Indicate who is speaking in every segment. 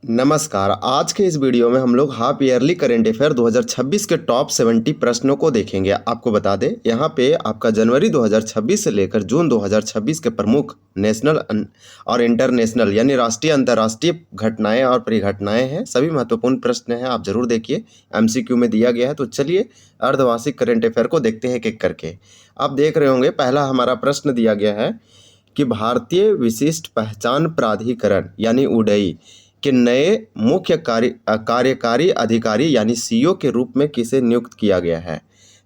Speaker 1: नमस्कार। आज के इस वीडियो में हम लोग हाफ ईयरली करंट अफेयर 2026 के टॉप 70 प्रश्नों को देखेंगे। आपको बता दें, यहाँ पे आपका जनवरी 2026 से लेकर जून 2026 के प्रमुख नेशनल और इंटरनेशनल यानी राष्ट्रीय अंतर्राष्ट्रीय घटनाएं और परिघटनाएं हैं। सभी महत्वपूर्ण प्रश्न हैं, आप जरूर देखिए। एमसीक्यू में दिया गया है। तो चलिए अर्धवार्षिक करंट अफेयर को देखते हैं एक एक करके। आप देख रहे होंगे, पहला हमारा प्रश्न दिया गया है कि भारतीय विशिष्ट पहचान प्राधिकरण यानी उडई के नए मुख्य कार्यकारी अधिकारी यानी सीईओ के रूप में किसे नियुक्त किया गया है।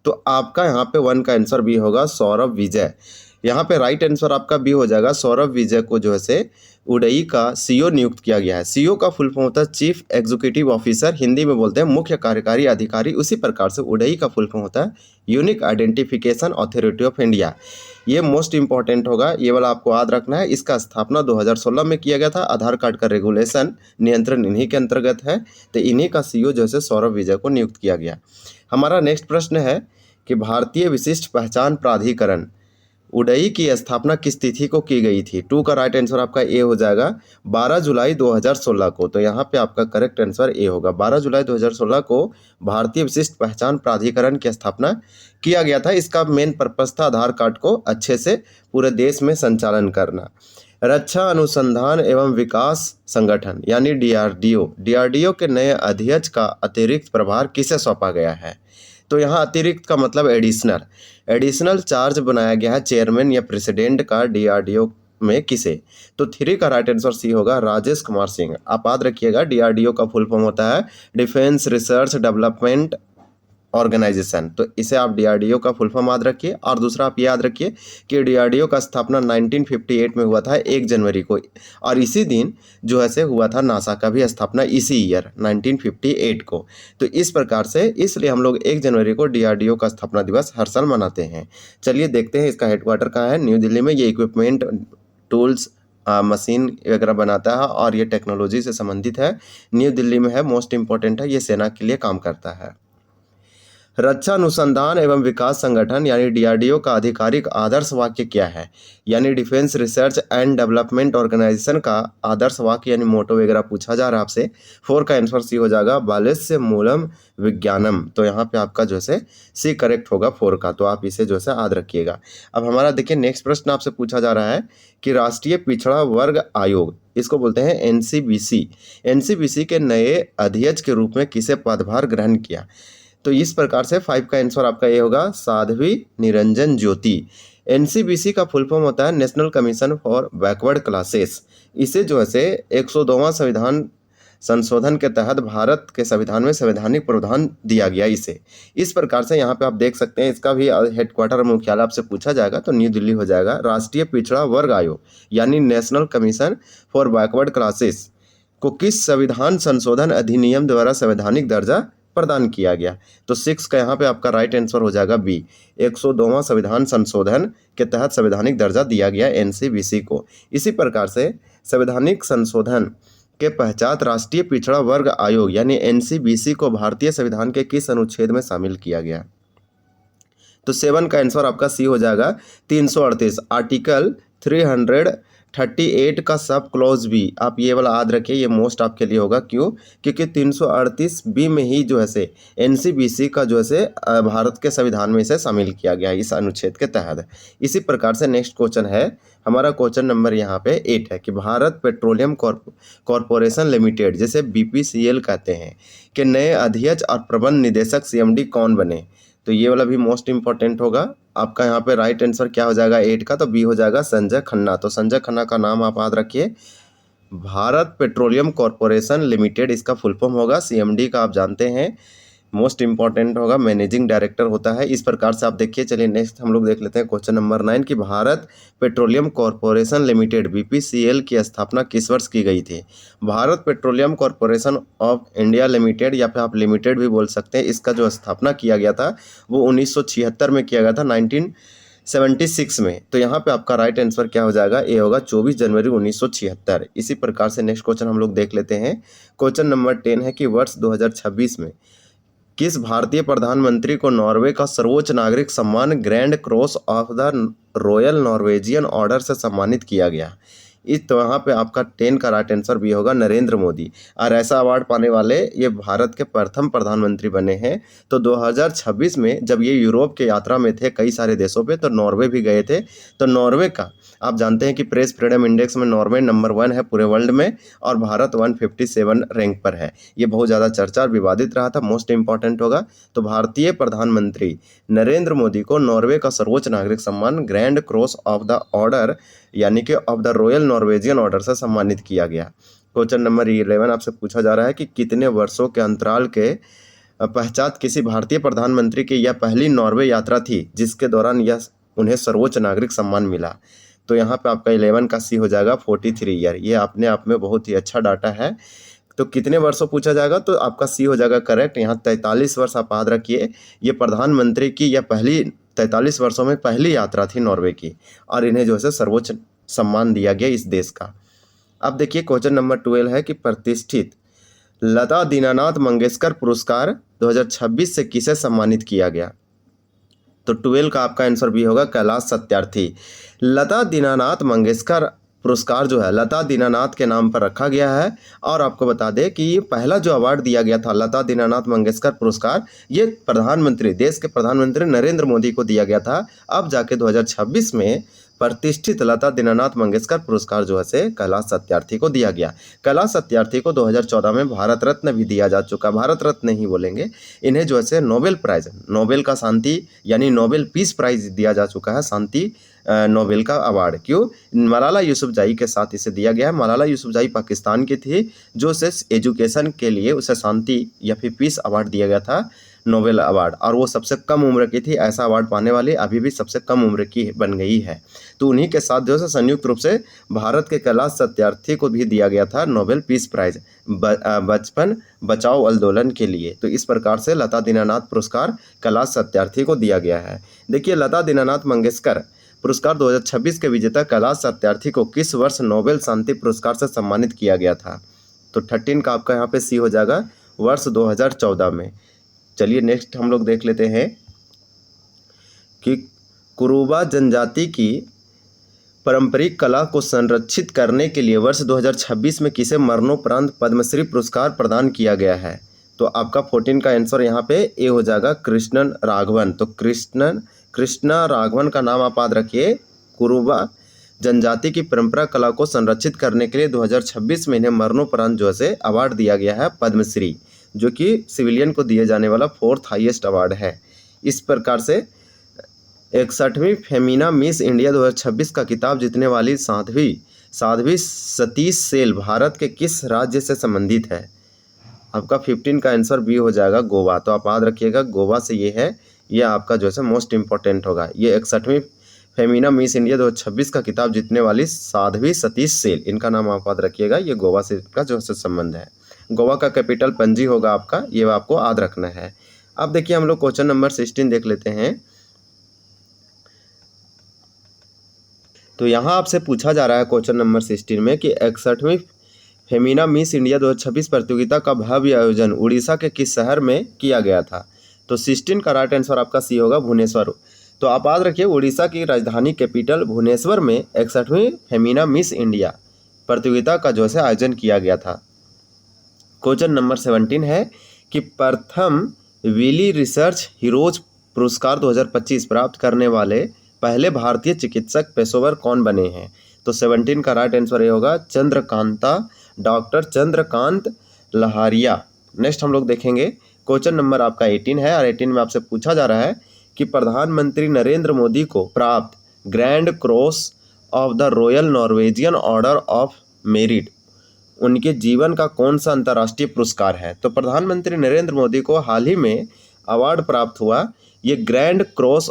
Speaker 1: तो आपका यहाँ पे 1 का आंसर बी होगा, सौरभ विजय। यहाँ पे राइट आंसर आपका बी हो जाएगा। सौरभ विजय को जो है से उडई का सीईओ नियुक्त किया गया है। सीईओ का फुल फॉर्म होता है चीफ एग्जीक्यूटिव ऑफिसर, हिंदी में बोलते हैं मुख्य कार्यकारी अधिकारी। उसी प्रकार से उडई का फुल फॉर्म होता है unique identification authority of India. ये मोस्ट इंपॉर्टेंट होगा, ये वाला आपको याद रखना है। इसका स्थापना 2016 में किया गया था। आधार कार्ड का रेगुलेशन नियंत्रण इन्हीं के अंतर्गत है। तो इन्हीं का सीईओ जो है सौरभ विजय को नियुक्त किया गया। हमारा नेक्स्ट प्रश्न है कि भारतीय विशिष्ट पहचान प्राधिकरण उडई की स्थापना किस तिथि को की गई थी। 2 का राइट आंसर आपका ए हो जाएगा, 12 जुलाई 2016 को। तो यहाँ पे आपका करेक्ट आंसर ए होगा। 12 जुलाई 2016 को भारतीय विशिष्ट पहचान प्राधिकरण की स्थापना किया गया था। इसका मेन पर्पस था आधार कार्ड को अच्छे से पूरे देश में संचालन करना। रक्षा अनुसंधान एवं विकास संगठन यानी डीआरडीओ के नए अध्यक्ष का अतिरिक्त प्रभार किसे सौंपा गया है। तो यहाँ अतिरिक्त का मतलब एडिशनल चार्ज बनाया गया है चेयरमैन या प्रेसिडेंट का डीआरडीओ में किसे। तो 3 का राइट आंसर सी होगा, राजेश कुमार सिंह। आप याद रखिएगा, डीआरडीओ का फुल फॉर्म होता है डिफेंस रिसर्च डेवलपमेंट ऑर्गेनाइजेशन। तो इसे आप डीआरडीओ का फुल फॉर्म याद रखिए। और दूसरा आप याद रखिए कि डीआरडीओ का स्थापना 1958 में हुआ था 1 जनवरी को। और इसी दिन जो है से हुआ था नासा का भी स्थापना, इसी ईयर 1958 को। तो इस प्रकार से इसलिए हम लोग 1 जनवरी को डीआरडीओ का स्थापना दिवस हर साल मनाते हैं। चलिए देखते हैं इसका हेडक्वार्टर कहाँ है। न्यू दिल्ली में। ये इक्विपमेंट टूल्स मशीन वगैरह बनाता है और ये टेक्नोलॉजी से संबंधित है। न्यू दिल्ली में है, मोस्ट इंपॉर्टेंट है, ये सेना के लिए काम करता है। रक्षा अनुसंधान एवं विकास संगठन यानी डीआरडीओ का आधिकारिक आदर्श वाक्य क्या है। यानी defence research and development organisation का आदर्श वाक्य यानी मोटो वगैरह पूछा जा रहा है आपसे। 4 का आंसर सी हो जाएगा, बालेस्य मूलम विज्ञानम। तो यहाँ पे आपका जो है सी करेक्ट होगा 4 का। तो आप इसे जो है याद रखिएगा। अब हमारा देखिए नेक्स्ट प्रश्न आपसे पूछा जा रहा है कि राष्ट्रीय पिछड़ा वर्ग आयोग, इसको बोलते हैं एनसीबीसी के नए अध्यक्ष के रूप में किसे पदभार ग्रहण किया। तो इस प्रकार से 5 का आंसर आपका ये होगा, साध्वी निरंजन ज्योति। एनसीबीसी का फुल फॉर्म होता है national commission for backward classes. इसे जो है से 102वां संविधान संशोधन के तहत भारत के संविधान में संवैधानिक प्रावधान दिया गया इसे। इस प्रकार से यहाँ पे आप देख सकते हैं, इसका भी हेडक्वार्टर मुख्यालय आपसे पूछा जाएगा तो न्यू दिल्ली हो जाएगा। राष्ट्रीय पिछड़ा वर्ग आयोग यानी national commission for backward classes को किस संविधान संशोधन अधिनियम द्वारा संवैधानिक दर्जा प्रदान किया गया। तो 6 का यहाँ पे आपका राइट आंसर हो जाएगा बी, 102वां संविधान संशोधन के तहत संवैधानिक दर्जा दिया गया एनसीबीसी को। इसी प्रकार से संवैधानिक संशोधन के पश्चात राष्ट्रीय पिछड़ा वर्ग आयोग यानी एनसीबीसी को भारतीय संविधान के किस अनुच्छेद में शामिल किया गया। तो 7 का आंसर आपका सी हो जाएगा, 338 आर्टिकल 338 का सब क्लॉज बी। आप ये वाला याद रखिए, ये मोस्ट आपके लिए होगा। क्यों? क्योंकि 338 बी में ही जो है से एनसीबीसी का जो है से भारत के संविधान में इसे शामिल किया गया इस अनुच्छेद के तहत। इसी प्रकार से नेक्स्ट क्वेश्चन है हमारा, क्वेश्चन नंबर यहाँ पे 8 है कि भारत पेट्रोलियम कॉरपोरेशन लिमिटेड जिसे बीपीसीएल कहते हैं के नए अध्यक्ष और प्रबंध निदेशक सीएमडी कौन बने। तो ये वाला भी मोस्ट इंपॉर्टेंट होगा। आपका यहाँ पे राइट आंसर क्या हो जाएगा 8 का, तो बी हो जाएगा संजय खन्ना। तो संजय खन्ना का नाम आप याद रखिए। भारत पेट्रोलियम कॉरपोरेशन लिमिटेड इसका फुल फॉर्म होगा। सीएमडी का आप जानते हैं, मोस्ट इंपॉर्टेंट होगा, मैनेजिंग डायरेक्टर होता है। इस प्रकार से आप देखिए। चलिए नेक्स्ट हम लोग देख लेते हैं क्वेश्चन नंबर 9 कि Bharat petroleum corporation limited BPCL की स्थापना किस वर्ष की गई थी। Bharat petroleum corporation of India limited या फिर आप लिमिटेड भी बोल सकते हैं, इसका जो स्थापना किया गया था वो 1976 में किया गया था, 1976 में। तो यहाँ पे आपका राइट आंसर क्या हो जाएगा, ए होगा 24 जनवरी 1976। इसी प्रकार से नेक्स्ट क्वेश्चन हम लोग देख लेते हैं। क्वेश्चन नंबर 10 है कि वर्ष 2026 में किस भारतीय प्रधानमंत्री को नॉर्वे का सर्वोच्च नागरिक सम्मान grand cross of the royal Norwegian order से सम्मानित किया गया। इस तो यहाँ पे आपका 10 का राइट आंसर भी होगा नरेंद्र मोदी। और ऐसा अवार्ड पाने वाले ये भारत के प्रथम प्रधानमंत्री बने हैं। तो 2026 में जब ये यूरोप के यात्रा में थे कई सारे देशों पे, तो नॉर्वे भी गए थे। तो नॉर्वे का आप जानते हैं कि प्रेस फ्रीडम इंडेक्स में नॉर्वे नंबर 1 है पूरे वर्ल्ड में और भारत 157 रैंक पर है। ये बहुत ज़्यादा चर्चा और विवादित रहा था, मोस्ट इंपॉर्टेंट होगा। तो भारतीय प्रधानमंत्री नरेंद्र मोदी को नॉर्वे का सर्वोच्च नागरिक सम्मान grand cross of the order यानी कि of the royal Norwegian order से सम्मानित किया गया। क्वेश्चन नंबर 11 आपसे पूछा जा रहा है कि कितने वर्षों के अंतराल के पश्चात किसी भारतीय प्रधानमंत्री की यह पहली नॉर्वे यात्रा थी जिसके दौरान यह उन्हें सर्वोच्च नागरिक सम्मान मिला। तो यहाँ पे आपका 11 का सी हो जाएगा 43 ईयर। ये अपने आप में बहुत ही अच्छा डाटा है। तो कितने वर्षों पूछा जाएगा तो आपका सी हो जाएगा करेक्ट। यहाँ 43 वर्ष आप याद रखिए। ये प्रधानमंत्री की यह पहली 43 वर्षों में पहली यात्रा थी नॉर्वे की और इन्हें जो है सर्वोच्च सम्मान दिया गया इस देश का। अब देखिए क्वेश्चन नंबर 12 है कि प्रतिष्ठित लता दीनानाथ मंगेशकर पुरस्कार 2026 से किसे सम्मानित किया गया। तो 12 का आपका आंसर भी होगा कैलाश सत्यार्थी। लता दीनानाथ मंगेशकर पुरस्कार जो है लता दीनानाथ के नाम पर रखा गया है। और आपको बता दें कि ये पहला जो अवार्ड दिया गया था लता दीनानाथ मंगेशकर पुरस्कार, ये देश के प्रधानमंत्री नरेंद्र मोदी को दिया गया था। अब जाके 2026 में प्रतिष्ठित लता दीनानाथ मंगेशकर पुरस्कार जो है से कैलाश सत्यार्थी को दिया गया। कैलाश सत्यार्थी को 2014 में भारत रत्न भी दिया जा चुका। भारत रत्न नहीं बोलेंगे, इन्हें जो है से नोबेल प्राइज, नोबेल का शांति यानी नोबेल पीस प्राइज दिया जा चुका है, शांति नोबेल का अवार्ड। क्यों? मलाला यूसुफजई के साथ इसे दिया गया है। मलाला यूसुफजई पाकिस्तान की थी जो उसे एजुकेशन के लिए उसे शांति या फिर पीस अवार्ड दिया गया था, नोबेल अवार्ड, और वो सबसे कम उम्र की थी। ऐसा अवार्ड पाने वाली अभी भी सबसे कम उम्र की बन गई है। तो उन्हीं के साथ जो है संयुक्त रूप से भारत के कैलाश सत्यार्थी को भी दिया गया था नोबेल पीस प्राइज बचपन बचाओ आंदोलन के लिए। तो इस प्रकार से लता दीनानाथ पुरस्कार कैलाश सत्यार्थी को दिया गया है। देखिए लता दीनानाथ मंगेशकर पुरस्कार 2026 के विजेता कैलाश सत्यार्थी को किस वर्ष नोबेल शांति पुरस्कार से सम्मानित किया गया था। तो 13 का आपका यहाँ पे सी हो जाएगा वर्ष 2014 में। चलिए नेक्स्ट हम लोग देख लेते हैं कि कुरुबा जनजाति की पारंपरिक कला को संरक्षित करने के लिए वर्ष 2026 में किसे मरणोपरांत पद्मश्री पुरस्कार प्रदान किया गया है। तो आपका 14 का आंसर यहाँ पे ए हो जाएगा कृष्णन राघवन। तो कृष्णा राघवन का नाम आप याद रखिए। कुरुबा जनजाति की परंपरा कला को संरक्षित करने के लिए 2026 में इन्हें मरणोपरांत जो है अवार्ड दिया गया है पद्मश्री, जो कि सिविलियन को दिए जाने वाला 4th हाईएस्ट अवार्ड है। इस प्रकार से 61वीं फेमिना मिस इंडिया 2026 का खिताब जीतने वाली साध्वी सतीश सेल भारत के किस राज्य से संबंधित है। आपका 15 का आंसर बी हो जाएगा गोवा। तो आप याद रखिएगा गोवा से ये है, यह आपका जो है मोस्ट इंपॉर्टेंट होगा। ये 61वीं फेमिना मिस इंडिया 2026 का खिताब जीतने वाली साध्वी सतीश सेल, इनका नाम आप याद रखिएगा। ये गोवा से का जो है संबंध है। गोवा का कैपिटल पणजी होगा आपका, ये आपको याद रखना है। अब देखिए हम लोग क्वेश्चन नंबर 16 देख लेते हैं। तो यहाँ आपसे पूछा जा रहा है क्वेश्चन नंबर 16 में कि 61वीं फेमिना मिस इंडिया 2026 प्रतियोगिता का भव्य आयोजन उड़ीसा के किस शहर में किया गया था। तो 16 का राइट आंसर आपका सी होगा भुवनेश्वर। तो आप याद रखिए उड़ीसा की राजधानी कैपिटल भुवनेश्वर में 61वीं फेमिना मिस इंडिया प्रतियोगिता का जो है आयोजन किया गया था। क्वेश्चन नंबर 17 है कि प्रथम विली रिसर्च हीरोज पुरस्कार 2025 प्राप्त करने वाले पहले भारतीय चिकित्सक पेशेवर कौन बने हैं। तो 17 का राइट आंसर ये होगा डॉक्टर चंद्रकांत लहारिया। नेक्स्ट हम लोग देखेंगे क्वेश्चन नंबर आपका 18 है और 18 में आपसे पूछा जा रहा है कि प्रधानमंत्री नरेंद्र मोदी को प्राप्त grand cross of the royal Norwegian order of merit उनके जीवन का कौन सा अंतर्राष्ट्रीय पुरस्कार है। तो प्रधानमंत्री नरेंद्र मोदी को हाल ही में अवार्ड प्राप्त हुआ ये grand cross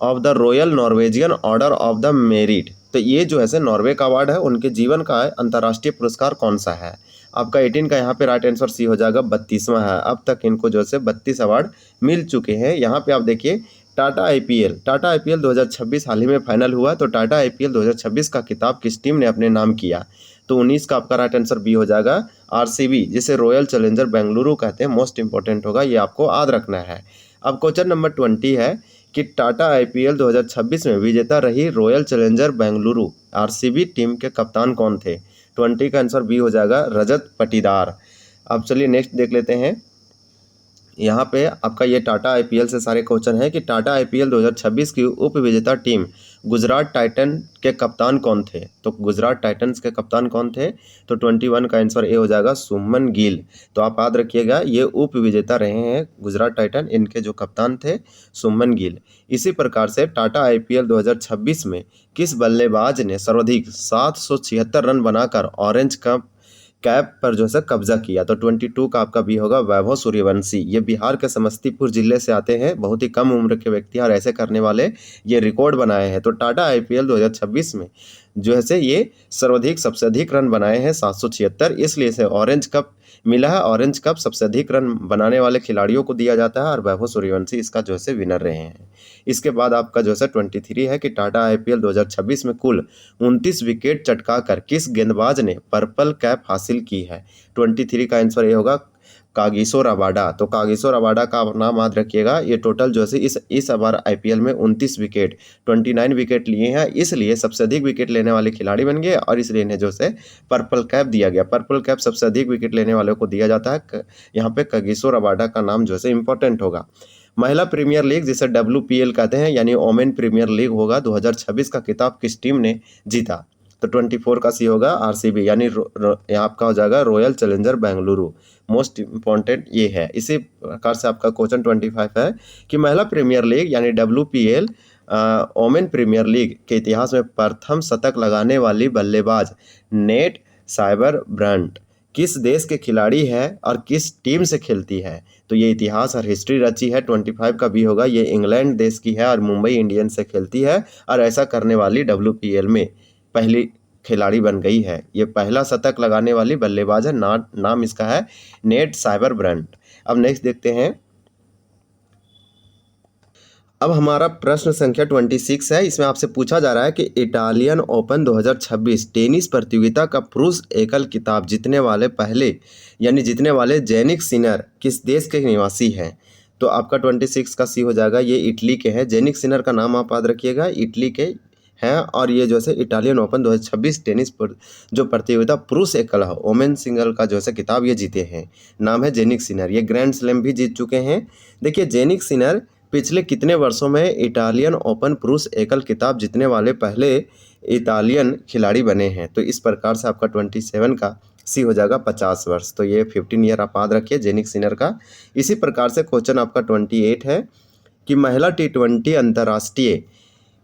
Speaker 1: of the royal Norwegian order of the merit. तो ये जो है नॉर्वे का अवार्ड है, उनके जीवन का अंतर्राष्ट्रीय पुरस्कार कौन सा है। आपका 18 का यहाँ पे राइट आंसर सी हो जाएगा 32वां है। अब तक इनको जो है 32 अवार्ड मिल चुके हैं। यहाँ पे आप देखिए टाटा आईपीएल 2026 हाल ही में फाइनल हुआ। तो टाटा आईपीएल 2026 का खिताब किस टीम ने अपने नाम किया। तो 19 का आपका राइट आंसर बी हो जाएगा आरसीबी, जिसे रॉयल चैलेंजर बेंगलुरु कहते हैं। मोस्ट इंपॉर्टेंट होगा, ये आपको याद रखना है। अब क्वेश्चन नंबर 20 है कि टाटा आईपीएल 2026 में विजेता रही royal challenger Bengaluru RCB team के कप्तान कौन थे? 20 का आंसर बी हो जाएगा रजत पाटीदार। अब चलिए नेक्स्ट देख लेते हैं। यहाँ पे आपका ये टाटा आईपीएल से सारे क्वेश्चन है कि टाटा आईपीएल 2026 की उप विजेता टीम गुजरात टाइटन के कप्तान कौन थे? तो गुजरात टाइटंस के कप्तान कौन थे? तो 21 का आंसर ए हो जाएगा शुभमन गिल। तो आप याद रखिएगा ये उप विजेता रहे हैं गुजरात टाइटन, इनके जो कप्तान थे शुभमन गिल। इसी प्रकार से टाटा आईपीएल 2026 में किस बल्लेबाज ने सर्वाधिक 776 रन बनाकर ऑरेंज कैप पर जो है कब्जा किया? तो 22 का आपका बी होगा वैभव सूर्यवंशी। ये बिहार के समस्तीपुर जिले से आते हैं, बहुत ही कम उम्र के व्यक्ति और ऐसे करने वाले ये रिकॉर्ड बनाए हैं। तो टाटा आईपीएल 2026 में जो है ये सर्वाधिक सबसे अधिक रन बनाए हैं 776, इसलिए इसे ऑरेंज कप मिला है। ऑरेंज कप सबसे अधिक रन बनाने वाले खिलाड़ियों को दिया जाता है और वैभव सूर्यवंशी इसका जो है विनर रहे हैं। इसके बाद आपका जो है 23 है कि टाटा आईपीएल 2026 में कुल 29 विकेट चटकाकर किस गेंदबाज ने पर्पल कैप हासिल की है? 23 का आंसर ये होगा कागिसो रबाडा। तो कागिसो रबाडा का नाम याद रखिएगा। ये टोटल जो है इस बार आईपीएल में 29 विकेट 29 विकेट लिए हैं, इसलिए सबसे अधिक विकेट लेने वाले खिलाड़ी बन गए और इसलिए इन्हें जो है पर्पल कैप दिया गया। पर्पल कैप सबसे अधिक विकेट लेने वालों को दिया जाता है। यहाँ पे कागिसो रबाडा का नाम जो है इंपॉर्टेंट होगा। महिला प्रीमियर लीग जिसे WPL कहते हैं यानी वोमेन प्रीमियर लीग होगा 2026 का खिताब किस टीम ने जीता? तो 24 का सी होगा आरसीबी यानी यहाँ आपका हो जाएगा royal challenger Bengaluru. Most important ये है। इसी प्रकार से आपका क्वेश्चन 25 है कि महिला प्रीमियर लीग यानी WPL वोमेन प्रीमियर लीग के इतिहास में प्रथम शतक लगाने वाली बल्लेबाज नेट साइबरब्रंट किस देश के खिलाड़ी है और किस टीम से खेलती है? तो ये इतिहास और हिस्ट्री रची है। 25 का बी होगा। ये इंग्लैंड देश की है और मुंबई इंडियंस से खेलती है और ऐसा करने वाली WPL में पहली खिलाड़ी बन गई है। ये पहला शतक लगाने वाली बल्लेबाज है। नाम इसका है नेट साइबरब्रंट। अब नेक्स्ट देखते हैं। अब हमारा प्रश्न संख्या 26 है। इसमें आपसे पूछा जा रहा है कि इटालियन ओपन 2026 टेनिस प्रतियोगिता का पुरुष एकल खिताब जीतने वाले पहले यानी जीतने वाले जेनिक सिनर किस देश के निवासी हैं? तो आपका 26 का सी हो जाएगा। ये इटली के हैं। जेनिक सिनर का नाम आप याद रखिएगा, इटली के हैं और ये जो है इटालियन ओपन 2026 टेनिस पर जो प्रतियोगिता पुरुष एकल है वोमेन सिंगल का जो है खिताब ये जीते हैं। नाम है जेनिक सिनर। ये ग्रैंड स्लैम भी जीत चुके हैं। देखिए जेनिक सिनर पिछले कितने वर्षों में इटालियन ओपन पुरुष एकल खिताब जीतने वाले पहले इटालियन खिलाड़ी बने हैं? तो इस प्रकार से आपका 27 का सी हो जाएगा 50 वर्ष। तो ये 15 ईयर आप याद रखिए जेनिक सिनर का। इसी प्रकार से क्वेश्चन आपका 28 है कि महिला T20 अंतर्राष्ट्रीय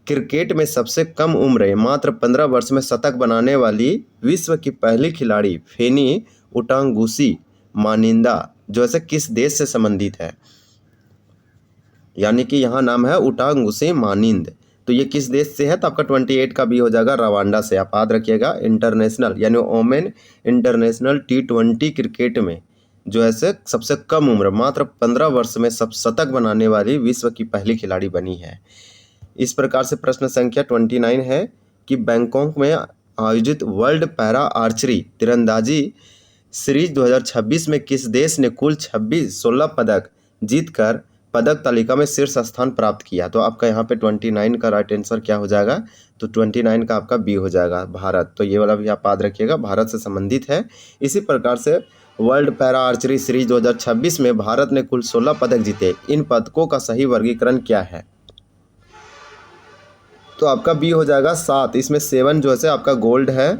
Speaker 1: क्रिकेट में सबसे कम उम्र मात्र 15 वर्ष में शतक बनाने वाली विश्व की पहली खिलाड़ी फेनी उटांगुसी मानिंदा जो है किस देश से संबंधित है? यानी कि यहाँ नाम है उटांगुसी मानिंद। तो ये किस देश से है? तो आपका 28 का भी हो जाएगा रवांडा से। आप याद रखिएगा इंटरनेशनल यानी वोमेन इंटरनेशनल T20 क्रिकेट में जो है सबसे कम उम्र मात्र 15 वर्ष में सब शतक बनाने वाली विश्व की पहली खिलाड़ी बनी है। इस प्रकार से प्रश्न संख्या 29 है कि बैंकॉक में आयोजित वर्ल्ड पैरा आर्चरी तीरंदाजी सीरीज 2026 में किस देश ने कुल 16 पदक जीतकर पदक तालिका में शीर्ष स्थान प्राप्त किया? तो आपका यहाँ पे 29 का राइट आंसर क्या हो जाएगा? तो 29 का आपका बी हो जाएगा भारत। तो ये वाला भी आप याद रखिएगा, भारत से संबंधित है। इसी प्रकार से वर्ल्ड पैरा आर्चरी सीरीज 2026 में भारत ने कुल 16 पदक जीते। इन पदकों का सही वर्गीकरण क्या है? तो आपका बी हो जाएगा 7। इसमें 7 जो है आपका गोल्ड है,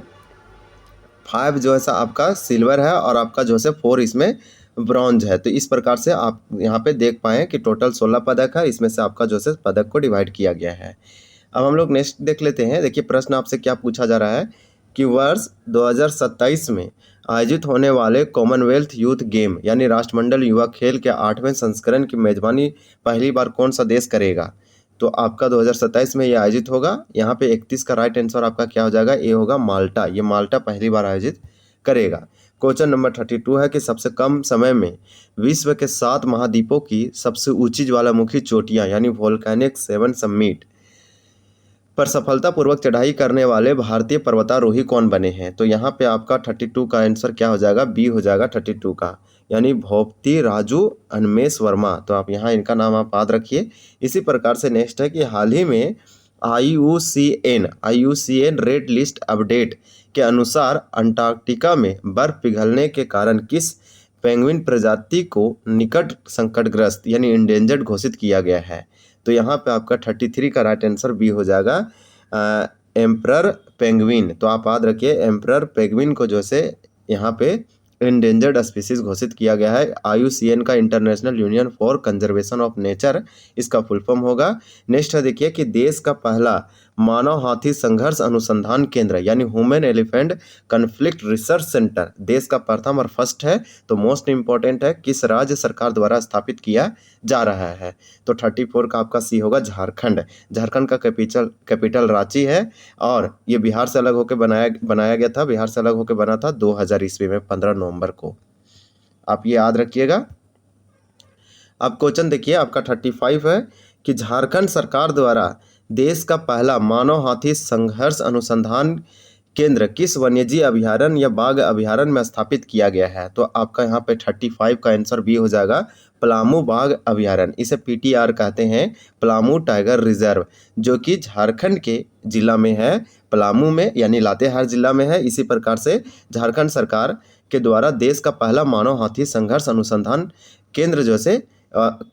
Speaker 1: 5 जो है आपका सिल्वर है और आपका जो है 4 इसमें ब्रॉन्ज है। तो इस प्रकार से आप यहाँ पे देख पाएँ कि टोटल 16 पदक है, इसमें से आपका जो है पदक को डिवाइड किया गया है। अब हम लोग नेक्स्ट देख लेते हैं। देखिए प्रश्न आपसे क्या पूछा जा रहा है कि वर्ष 2027 में आयोजित होने वाले कॉमनवेल्थ यूथ गेम यानी राष्ट्रमंडल युवा खेल के 8वें संस्करण की मेजबानी पहली बार कौन सा देश करेगा? तो आपका 2027 में ये आयोजित होगा। यहाँ पे 31 का राइट आंसर आपका क्या हो जाएगा? ये होगा माल्टा। ये माल्टा पहली बार आयोजित करेगा। क्वेश्चन नंबर 32 है कि सबसे कम समय में विश्व के 7 महाद्वीपों की सबसे ऊंची ज्वालामुखी चोटियां यानी वोल्केनिक 7 समिट पर सफलतापूर्वक चढ़ाई करने वाले भारतीय पर्वतारोही कौन बने हैं? तो यहाँ पे आपका 32 का आंसर क्या हो जाएगा? बी हो जाएगा 32 का। यानी भोपती राजू अन्मेष वर्मा। तो आप यहाँ इनका नाम आप याद रखिए। इसी प्रकार से नेक्स्ट है कि हाल ही में IUCN रेड लिस्ट अपडेट के अनुसार अंटार्कटिका में बर्फ पिघलने के कारण किस पेंगुइन प्रजाति को निकट संकटग्रस्त यानी इंडेंजर्ड घोषित किया गया है। तो यहाँ पे आपका 33 का राइट आंसर बी हो जाएगा, एम्परर पेंगुइन। तो आप याद रखिए एम्परर पेंगुइन को जो से यहाँ पे इंडेंजर्ड स्पीसीज घोषित किया गया है। IUCN का international union for conservation of nature इसका फुल फॉर्म होगा। नेक्स्ट है देखिए कि देश का पहला मानव हाथी संघर्ष अनुसंधान केंद्र यानी human elephant conflict research centre देश का प्रथम और फर्स्ट है। तो मोस्ट इंपॉर्टेंट है किस राज्य सरकार द्वारा स्थापित किया जा रहा है। तो 34 का आपका सी होगा झारखंड। झारखंड का कैपिटल रांची है और ये बिहार से अलग होकर बनाया गया था। बिहार से अलग होकर बना था 2000 ईस्वी में 15 नवंबर को। आप ये याद रखिएगा। अब क्वेश्चन देखिए आपका 35 है कि झारखंड सरकार द्वारा देश का पहला मानव हाथी संघर्ष अनुसंधान केंद्र किस वन्यजीव अभयारण्य या बाघ अभयारण्य में स्थापित किया गया है। तो आपका यहाँ पे 35 का आंसर बी हो जाएगा, पलामू बाघ अभयारण्य। इसे PTR कहते हैं, पलामू टाइगर रिजर्व, जो कि झारखंड के जिला में है, पलामू में यानी लातेहार जिला में है। इसी प्रकार से झारखंड सरकार के द्वारा देश का पहला मानव हाथी संघर्ष अनुसंधान केंद्र जो से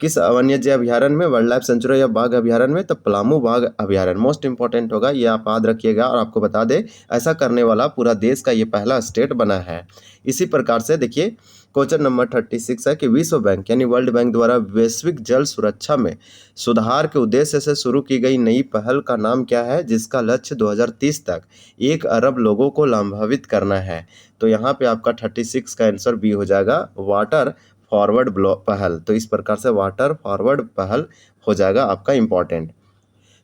Speaker 1: किस वन्यजीव अभयारण्य में, वाइल्ड लाइफ सेंचुरी या बाघ अभयारण्य में, तो पलामू बाघ अभयारण्य मोस्ट इंपॉर्टेंट होगा। ये आप याद रखिएगा। और आपको बता दें ऐसा करने वाला पूरा देश का ये पहला स्टेट बना है। इसी प्रकार से देखिए क्वेश्चन नंबर 36 है कि विश्व बैंक यानी वर्ल्ड बैंक द्वारा वैश्विक जल सुरक्षा में सुधार के उद्देश्य से शुरू की गई नई पहल का नाम क्या है, जिसका लक्ष्य 2030 तक 1 अरब लोगों को लाभान्वित करना है। तो यहाँ पे आपका 36 का आंसर बी हो जाएगा, वाटर फॉरवर्ड पहल। तो इस प्रकार से वाटर फॉरवर्ड पहल हो जाएगा आपका इम्पॉर्टेंट।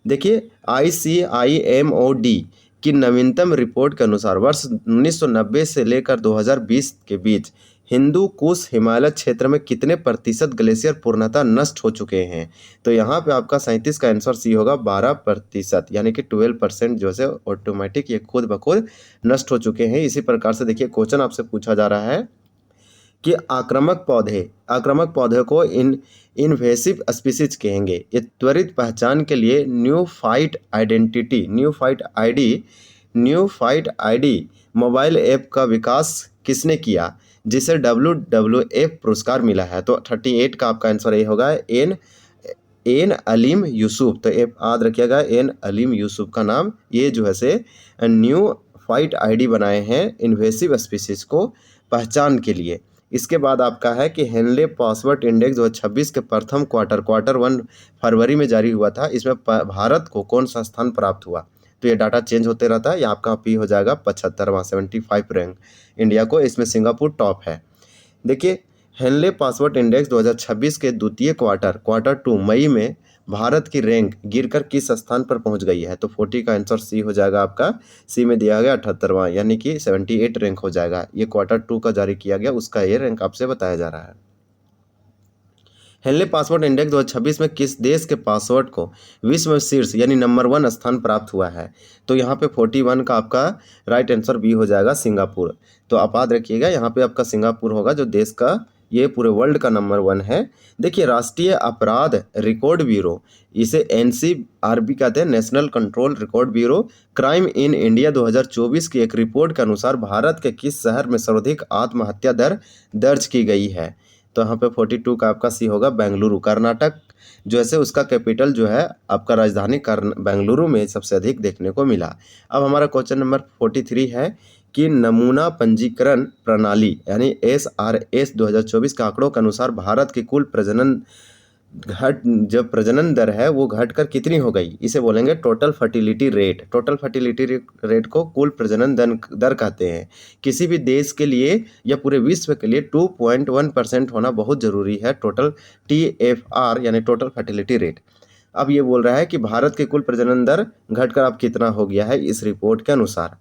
Speaker 1: देखिए ICIMOD की नवीनतम रिपोर्ट के अनुसार वर्ष 1990 से लेकर 2020 के बीच हिंदू कुश हिमालय क्षेत्र में कितने प्रतिशत ग्लेशियर पूर्णतः नष्ट हो चुके हैं। तो यहाँ पे आपका 37 का आंसर सी होगा, 12% यानी कि 12% जो से ऑटोमेटिक ये खुद ब खुद नष्ट हो चुके हैं। इसी प्रकार से देखिए क्वेश्चन आपसे पूछा जा रहा है कि आक्रामक पौधे को इन्वेसिव स्पीसीज कहेंगे। ये त्वरित पहचान के लिए न्यूफाइट आईडी मोबाइल ऐप का विकास किसने किया, जिसे WWF पुरस्कार मिला है। तो 38 का आपका आंसर ये होगा, एन अलीम यूसुफ। तो याद रखिएगा एन अलीम यूसुफ का नाम ये जो है से न्यू फाइट आईडी बनाए हैं इन्वेसिव स्पीसीज को पहचान के लिए। इसके बाद आपका है कि हेनले पासवर्ड इंडेक्स 2026 के प्रथम क्वार्टर 1 फरवरी में जारी हुआ था। इसमें भारत को कौन सा स्थान प्राप्त हुआ। तो ये डाटा चेंज होते रहता है। ये आपका पी हो जाएगा 75वां 75 रैंक इंडिया को। इसमें सिंगापुर टॉप है। देखिए हेनले पासवर्ड इंडेक्स 2026 के द्वितीय क्वार्टर 2 मई में भारत की रैंक गिरकर किस स्थान पर पहुंच गई है। तो 40 का आंसर सी हो जाएगा आपका। सी में दिया गया 78वां यानी कि 78 रैंक हो जाएगा। ये क्वार्टर 2 का जारी किया गया उसका ये रैंक आपसे बताया जा रहा है। हेनले पासवर्ड इंडेक्स 2026 में किस देश के पासवर्ड को विश्व में शीर्ष यानी नंबर 1 स्थान प्राप्त हुआ है। तो यहाँ पे 41 का आपका राइट आंसर बी हो जाएगा, सिंगापुर। तो आप याद रखिएगा यहाँ पे आपका सिंगापुर होगा जो देश का ये पूरे वर्ल्ड का नंबर 1 है। देखिए राष्ट्रीय अपराध रिकॉर्ड ब्यूरो, इसे NCRB कहते हैं, national control record bureau, crime in India 2024 की एक रिपोर्ट के अनुसार भारत के किस शहर में सर्वाधिक आत्महत्या दर दर्ज की गई है। तो यहाँ पे 42 का आपका सी होगा, बेंगलुरु। कर्नाटक जो है उसका कैपिटल जो है आपका राजधानी बेंगलुरु में सबसे अधिक देखने को मिला। अब हमारा क्वेश्चन नंबर 43 है कि नमूना पंजीकरण प्रणाली यानी SRS 2024 के आंकड़ों के अनुसार भारत की कुल प्रजनन दर है वो घटकर कितनी हो गई। इसे बोलेंगे total fertility rate. Total fertility rate को कुल प्रजनन दर कहते हैं। किसी भी देश के लिए या पूरे विश्व के लिए 2.1% होना बहुत ज़रूरी है, टोटल TFR यानी टोटल फर्टिलिटी रेट। अब ये बोल रहा है कि भारत की कुल प्रजनन दर घटकर अब कितना हो गया है इस रिपोर्ट के अनुसार।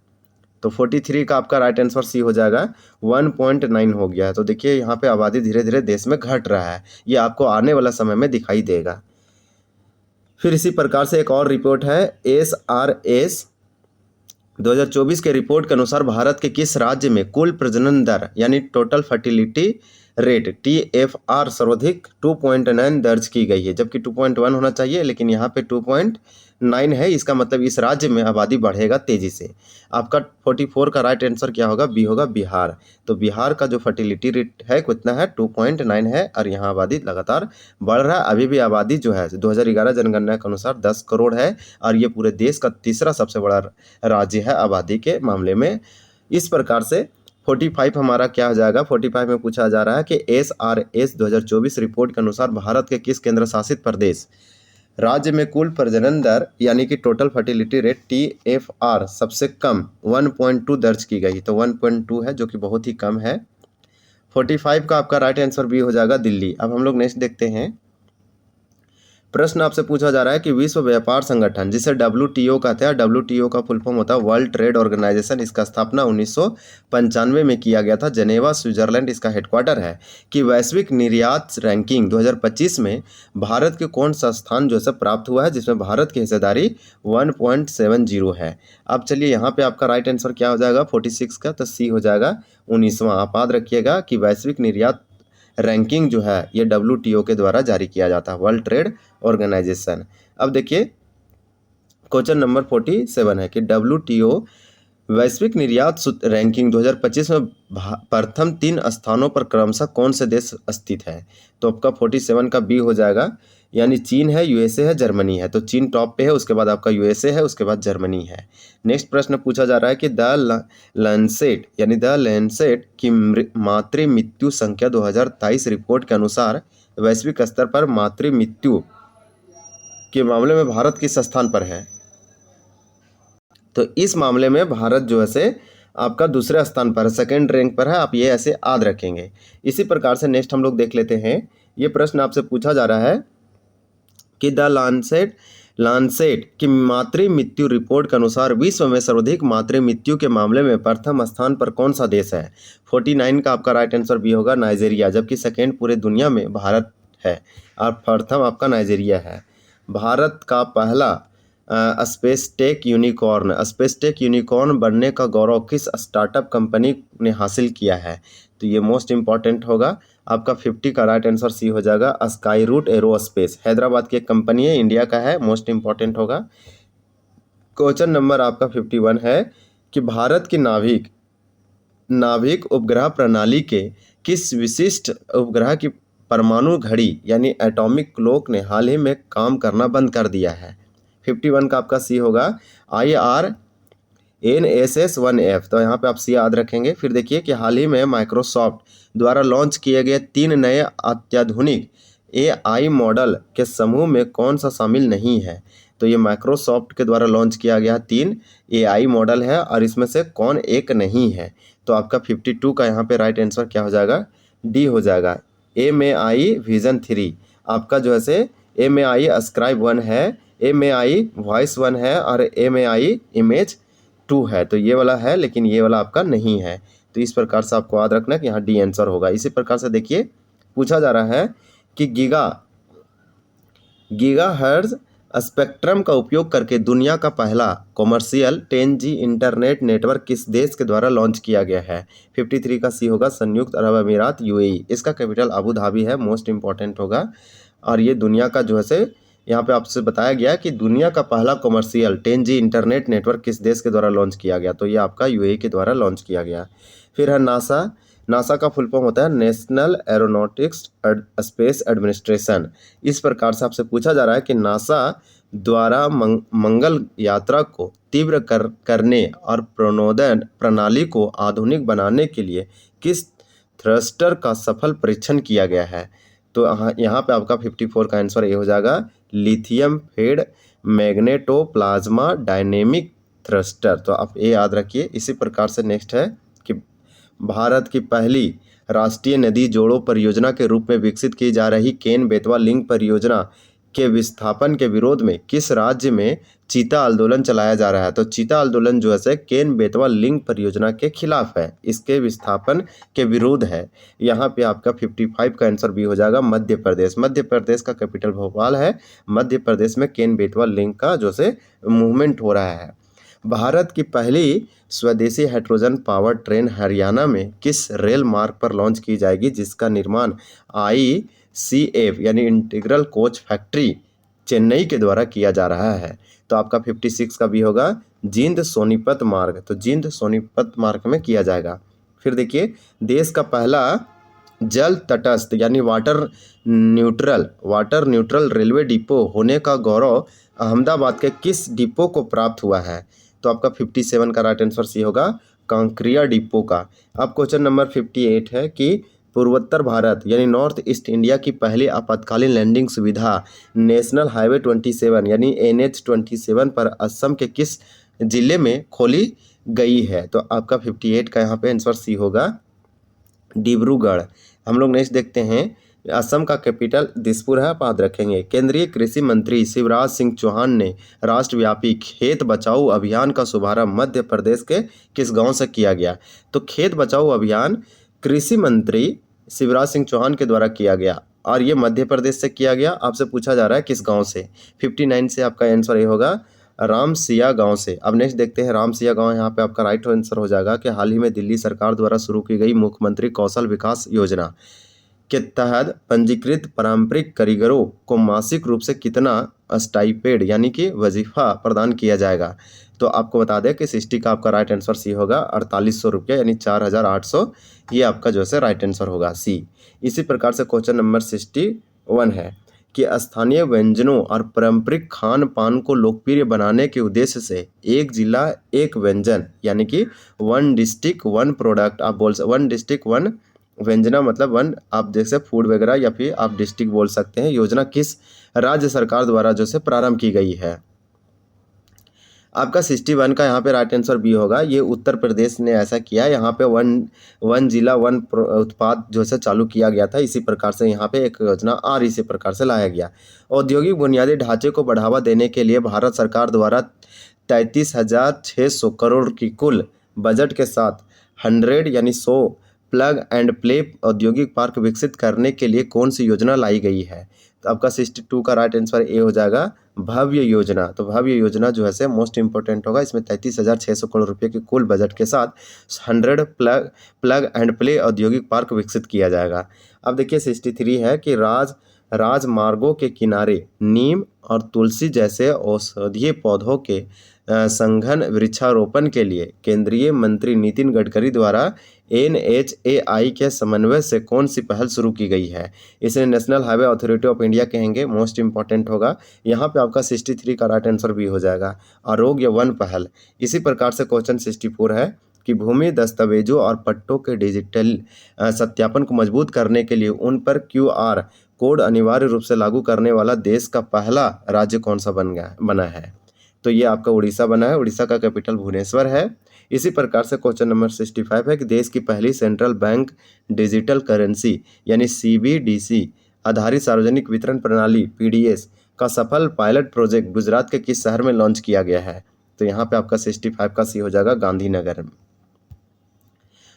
Speaker 1: तो 43 का आपका राइट आंसर सी हो जाएगा, 1.9 हो गया है। तो देखिए यहाँ पे आबादी धीरे धीरे देश में घट रहा है, ये आपको आने वाला समय में दिखाई देगा। फिर इसी प्रकार से एक और रिपोर्ट है SRS 2024 के रिपोर्ट के अनुसार भारत के किस राज्य में कुल प्रजनन दर यानी टोटल फर्टिलिटी रेट TFR सर्वाधिक 2.9 दर्ज की गई है, जबकि 2.1 होना चाहिए, लेकिन यहाँ पे 2.9 है। इसका मतलब इस राज्य में आबादी बढ़ेगा तेजी से। आपका 44 का राइट आंसर क्या होगा? बी होगा, बिहार। तो बिहार का जो फर्टिलिटी रेट है कितना है? 2.9 है, और यहाँ आबादी लगातार बढ़ रहा है। अभी भी आबादी जो है 2011 जनगणना के अनुसार 10 करोड़ है, और ये पूरे देश का तीसरा सबसे बड़ा राज्य है आबादी के मामले में। इस प्रकार से 45 हमारा क्या हो जाएगा? 45 में पूछा जा रहा है कि SRS 2024 रिपोर्ट के अनुसार भारत के किस केंद्र शासित प्रदेश राज्य में कुल प्रजनन दर यानी कि टोटल फर्टिलिटी रेट TFR सबसे कम 1.2 दर्ज की गई? तो 1.2 है, जो कि बहुत ही कम है। 45 का आपका राइट आंसर भी हो जाएगा, दिल्ली। अब हम लोग नेक्स्ट देखते हैं। प्रश्न आपसे पूछा जा रहा है कि विश्व व्यापार संगठन, जिसे WTO कहते हैं, WTO का फुल फॉर्म होता है वर्ल्ड ट्रेड ऑर्गेनाइजेशन, इसका स्थापना 1995 में किया गया था। जेनेवा स्विट्जरलैंड इसका हेडक्वार्टर है। कि वैश्विक निर्यात रैंकिंग 2025 में भारत के कौन सा स्थान जो है प्राप्त हुआ है, जिसमें भारत की हिस्सेदारी 1.70 है। अब चलिए यहाँ पे आपका राइट आंसर क्या हो जाएगा? 46 का, तो सी हो जाएगा 19वां। आप याद रखिएगा कि वैश्विक निर्यात रैंकिंग जो है ये WTO के द्वारा जारी किया जाता है, वर्ल्ड ट्रेड ऑर्गेनाइजेशन। अब देखिए क्वेश्चन नंबर 47 है कि WTO वैश्विक निर्यात रैंकिंग 2025 में प्रथम 3 स्थानों पर क्रमशः कौन से देश स्थित है? तो आपका 47 का बी हो जाएगा, यानी चीन है, USA है, जर्मनी है। तो चीन टॉप पे है, उसके बाद आपका USA है, उसके बाद जर्मनी है। नेक्स्ट प्रश्न पूछा जा रहा है कि द लैंसेट की मातृ मृत्यु संख्या 2023 रिपोर्ट के अनुसार वैश्विक स्तर पर मातृ मृत्यु के मामले में भारत किस स्थान पर है? तो इस मामले में भारत जो है आपका दूसरे स्थान पर है, सेकेंड रैंक पर है। आप ये ऐसे याद रखेंगे। इसी प्रकार से नेक्स्ट हम लोग देख लेते हैं। ये प्रश्न आपसे पूछा जा रहा है कि द लांसेट की मातृ मृत्यु रिपोर्ट के अनुसार विश्व में सर्वाधिक मातृ मृत्यु के मामले में प्रथम स्थान पर कौन सा देश है? 49 का आपका राइट आंसर भी होगा, नाइजीरिया। जबकि सेकेंड पूरे दुनिया में भारत है, और प्रथम आपका नाइजीरिया है। भारत का पहला स्पेस टेक यूनिकॉर्न बनने का गौरव किस स्टार्टअप कंपनी ने हासिल किया है? तो ये मोस्ट इंपॉर्टेंट होगा। आपका 50 का राइट आंसर सी हो जाएगा, स्काई रूट एरोस्पेस। हैदराबाद की एक कंपनी है, इंडिया का है, मोस्ट इंपॉर्टेंट होगा। क्वेश्चन नंबर आपका 51 है कि भारत की नाभिक उपग्रह प्रणाली के किस विशिष्ट उपग्रह की परमाणु घड़ी यानी एटॉमिक क्लॉक ने हाल ही में काम करना बंद कर दिया है? 51 का आपका सी होगा, IRNSS-1F। तो यहाँ पे आप सी याद रखेंगे। फिर देखिए कि हाल ही में माइक्रोसॉफ्ट द्वारा लॉन्च किए गए 3 नए अत्याधुनिक AI मॉडल के समूह में कौन सा शामिल नहीं है? तो ये माइक्रोसॉफ्ट के द्वारा लॉन्च किया गया 3 AI मॉडल है, और इसमें से कौन एक नहीं है? तो आपका 52 का यहाँ पे राइट आंसर क्या हो जाएगा? डी हो जाएगा, MAI विजन 3। आपका जो है MAI स्क्राइब 1 है, MAI वॉइस 1 है, और MAI इमेज 2 है। तो ये वाला है, लेकिन ये वाला आपका नहीं है। तो इस प्रकार से आपको याद रखना कि यहाँ डी आंसर होगा। इसी प्रकार से देखिए पूछा जा रहा है कि गीगाहर्ट्ज स्पेक्ट्रम का उपयोग करके दुनिया का पहला कॉमर्शियल 10G इंटरनेट नेटवर्क किस देश के द्वारा लॉन्च किया गया है? 53 का सी होगा, संयुक्त अरब अमीरात, UAE। इसका कैपिटल अबू धाबी है, मोस्ट इंपॉर्टेंट होगा। और ये दुनिया का जो है यहाँ पे आपसे बताया गया कि दुनिया का पहला कॉमर्शियल 10G इंटरनेट नेटवर्क किस देश के द्वारा लॉन्च किया गया? तो ये आपका UAE के द्वारा लॉन्च किया गया। फिर है नासा का फुल फॉर्म होता है नेशनल एरोनॉटिक्स स्पेस एडमिनिस्ट्रेशन। इस प्रकार से आपसे पूछा जा रहा है कि नासा द्वारा मंगल यात्रा को तीव्र करने और प्रणोदन प्रणाली को आधुनिक बनाने के लिए किस थ्रस्टर का सफल परीक्षण किया गया है? तो यहाँ पे आपका 54 का आंसर ये हो जाएगा, लिथियम फेड मैग्नेटोप्लाज्मा डायनेमिक थ्रस्टर। तो आप ये याद रखिए। इसी प्रकार से नेक्स्ट है कि भारत की पहली राष्ट्रीय नदी जोड़ो परियोजना के रूप में विकसित की जा रही केन बेतवा लिंक परियोजना के विस्थापन के विरोध में किस राज्य में चीता आंदोलन चलाया जा रहा है? तो चीता आंदोलन जो है केन बेतवा लिंक परियोजना के खिलाफ है, इसके विस्थापन के विरोध है। यहाँ पे आपका 55 का आंसर भी हो जाएगा, मध्य प्रदेश। मध्य प्रदेश का कैपिटल भोपाल है। मध्य प्रदेश में केन बेतवा लिंक का जो मूवमेंट हो रहा है। भारत की पहली स्वदेशी हाइड्रोजन पावर ट्रेन हरियाणा में किस रेल मार्ग पर लॉन्च की जाएगी, जिसका निर्माण ICF यानी इंटीग्रल कोच फैक्ट्री चेन्नई के द्वारा किया जा रहा है। तो आपका 56 का भी होगा जींद सोनीपत मार्ग, तो जींद सोनीपत मार्ग में किया जाएगा। फिर देखिए, देश का पहला जल तटस्थ यानी वाटर न्यूट्रल रेलवे डिपो होने का गौरव अहमदाबाद के किस डिपो को प्राप्त हुआ है? तो आपका 57 का राइट आंसर सी होगा कांकरिया डिपो का। अब क्वेश्चन नंबर 58 है कि पूर्वोत्तर भारत यानी नॉर्थ ईस्ट इंडिया की पहली आपातकालीन लैंडिंग सुविधा नेशनल हाईवे 27 यानी NH27 पर असम के किस जिले में खोली गई है? तो आपका 58 का यहाँ पे आंसर सी होगा डिब्रूगढ़। हम लोग नेक्स्ट देखते हैं, असम का कैपिटल दिसपुर है, आप याद रखेंगे। केंद्रीय कृषि मंत्री शिवराज सिंह चौहान ने राष्ट्रव्यापी खेत बचाओ अभियान का शुभारंभ मध्य प्रदेश के किस गांव से किया गया? तो खेत बचाओ अभियान कृषि मंत्री शिवराज सिंह चौहान के द्वारा किया गया और ये मध्य प्रदेश से किया गया। आपसे पूछा जा रहा है किस गाँव से। 59 से आपका आंसर ये होगा रामसिया गांव से। अब नेक्स्ट देखते हैं रामसिया गांव, यहाँ पे आपका राइट आंसर हो जाएगा कि हाल ही में दिल्ली सरकार द्वारा शुरू की गई मुख्यमंत्री कौशल विकास योजना के तहत पंजीकृत पारंपरिक कारीगरों को मासिक रूप से कितना स्टाइपेंड यानी कि वजीफा प्रदान किया जाएगा? तो आपको बता दें कि 60 का आपका राइट आंसर सी होगा 4800 रुपये यानी 4800, ये आपका जो है राइट आंसर होगा सी। इसी प्रकार से क्वेश्चन नंबर 61 है कि स्थानीय व्यंजनों और पारंपरिक खान पान को लोकप्रिय बनाने के उद्देश्य से एक जिला एक व्यंजन यानी कि वन डिस्ट्रिक्ट वन प्रोडक्ट, आप बोल सकते वन डिस्ट्रिक्ट वन व्यंजना मतलब वन, आप जैसे फूड वगैरह या फिर आप डिस्ट्रिक्ट बोल सकते हैं, योजना किस राज्य सरकार द्वारा जो है प्रारंभ की गई है? आपका 61 का यहाँ पे राइट आंसर बी होगा, ये उत्तर प्रदेश ने ऐसा किया है। यहाँ पे वन जिला वन उत्पाद जो है चालू किया गया था। इसी प्रकार से यहाँ पे एक योजना और इसी प्रकार से लाया गया। औद्योगिक बुनियादी ढांचे को बढ़ावा देने के लिए भारत सरकार द्वारा 33,600 करोड़ की कुल बजट के साथ 100 यानी 100 प्लग एंड प्ले औद्योगिक पार्क विकसित करने के लिए कौन सी योजना लाई गई है? तो आपका 62 का राइट आंसर ए हो जाएगा भव्य योजना। तो भव्य योजना जो है से मोस्ट इंपॉर्टेंट होगा, इसमें 33,600 करोड़ रुपए के कुल बजट के साथ 100 प्लग एंड प्ले औद्योगिक पार्क विकसित किया जाएगा। अब देखिए 63 है कि राजमार्गों के किनारे नीम और तुलसी जैसे औषधीय पौधों के संघन वृक्षारोपण के लिए केंद्रीय मंत्री नितिन गडकरी द्वारा NHAI के समन्वय से कौन सी पहल शुरू की गई है? इसे national highway authority of India कहेंगे, मोस्ट इंपॉर्टेंट होगा। यहाँ पे आपका 63 का राइट आंसर भी हो जाएगा आरोग्य वन पहल। इसी प्रकार से क्वेश्चन 64 है कि भूमि दस्तावेजों और पट्टों के डिजिटल सत्यापन को मजबूत करने के लिए उन पर QR कोड अनिवार्य रूप से लागू करने वाला देश का पहला राज्य कौन सा बना है? तो ये आपका उड़ीसा बना है। उड़ीसा का कैपिटल भुवनेश्वर है। इसी प्रकार से क्वेश्चन नंबर 65 है कि देश की पहली सेंट्रल बैंक डिजिटल करेंसी यानी CBDC आधारित सार्वजनिक वितरण प्रणाली PDS का सफल पायलट प्रोजेक्ट गुजरात के किस शहर में लॉन्च किया गया है? तो यहाँ पे आपका 65 का सी हो जाएगा गांधीनगर।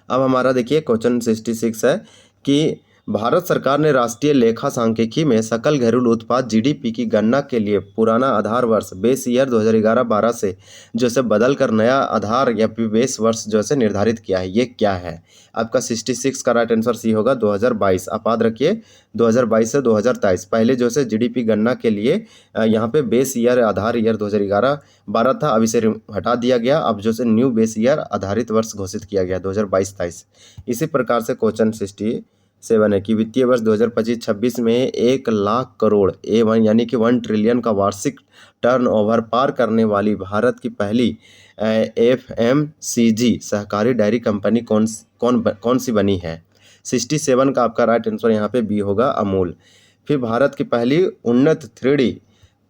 Speaker 1: अब हमारा देखिए क्वेश्चन 66 है कि भारत सरकार ने राष्ट्रीय लेखा सांख्यिकी में सकल घरेलू उत्पाद GDP की गणना के लिए पुराना आधार वर्ष बेस ईयर 2011-12 से जो से बदल कर नया आधार या बेस वर्ष जो से निर्धारित किया है, ये क्या है? आपका 66 का राइट आंसर सी होगा 2022। आप याद रखिए 2022 से 2023 पहले जो से GDP गणना के लिए यहाँ पे बेस ईयर आधार ईयर 2011-12 था, अब इसे हटा दिया गया। अब जो से न्यू बेस ईयर आधारित वर्ष घोषित किया गया 2022-23। इसी प्रकार से क्वेश्चन 67 है कि वित्तीय वर्ष 2025-26 में 1 लाख करोड़ A1 यानी कि 1 ट्रिलियन का वार्षिक टर्नओवर पार करने वाली भारत की पहली FMCG सहकारी डायरी कंपनी कौन सी बनी है? 67 का आपका राइट आंसर यहाँ पे बी होगा अमूल। फिर भारत की पहली उन्नत 3D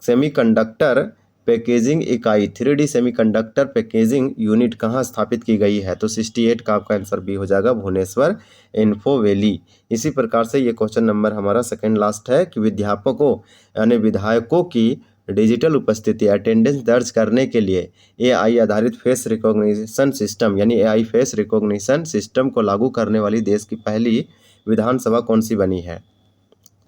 Speaker 1: सेमीकंडक्टर पैकेजिंग इकाई 3D सेमीकंडक्टर पैकेजिंग यूनिट कहाँ स्थापित की गई है? तो 68 का आपका आंसर बी हो जाएगा भुवनेश्वर इन्फो वैली। इसी प्रकार से ये क्वेश्चन नंबर हमारा सेकंड लास्ट है कि विद्यापकों यानी विधायकों की डिजिटल उपस्थिति अटेंडेंस दर्ज करने के लिए AI आधारित फेस रिकॉग्निशन सिस्टम यानी AI फेस रिकॉग्निशन सिस्टम को लागू करने वाली देश की पहली विधानसभा कौन सी बनी है?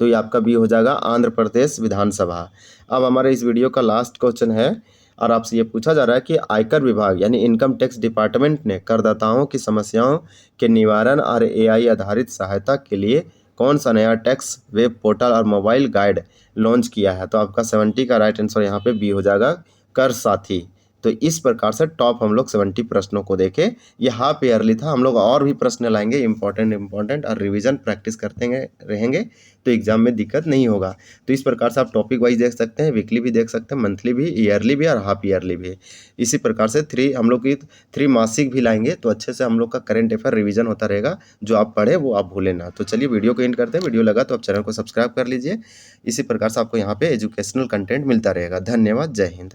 Speaker 1: तो ये आपका बी हो जाएगा आंध्र प्रदेश विधानसभा। अब हमारे इस वीडियो का लास्ट क्वेश्चन है और आपसे ये पूछा जा रहा है कि आयकर विभाग यानी इनकम टैक्स डिपार्टमेंट ने करदाताओं की समस्याओं के निवारण और एआई आधारित सहायता के लिए कौन सा नया टैक्स वेब पोर्टल और मोबाइल गाइड लॉन्च किया है। तो आपका 70 का राइट आंसर यहाँ पे बी हो जाएगा, कर साथी। तो इस प्रकार से टॉप हम लोग 70 प्रश्नों को देखे। ये हाफ ईयरली था, हम लोग और भी प्रश्न लाएंगे इंपॉर्टेंट और रिवीजन प्रैक्टिस करते रहेंगे तो एग्जाम में दिक्कत नहीं होगा। तो इस प्रकार से आप टॉपिक वाइज देख सकते हैं, वीकली भी देख सकते हैं, मंथली भी, ईयरली भी और हाफ ईयरली भी। इसी प्रकार से हम लोग की 3 मासिक भी लाएंगे तो अच्छे से हम लोग का करंट अफेयर रिवीजन होता रहेगा। जो आप पढ़े वो आप भूलें ना। तो चलिए वीडियो को एंड करते हैं। वीडियो लगा तो आप चैनल को सब्सक्राइब कर लीजिए। इसी प्रकार से आपको यहाँ पे एजुकेशनल कंटेंट मिलता रहेगा। धन्यवाद, जय हिंद।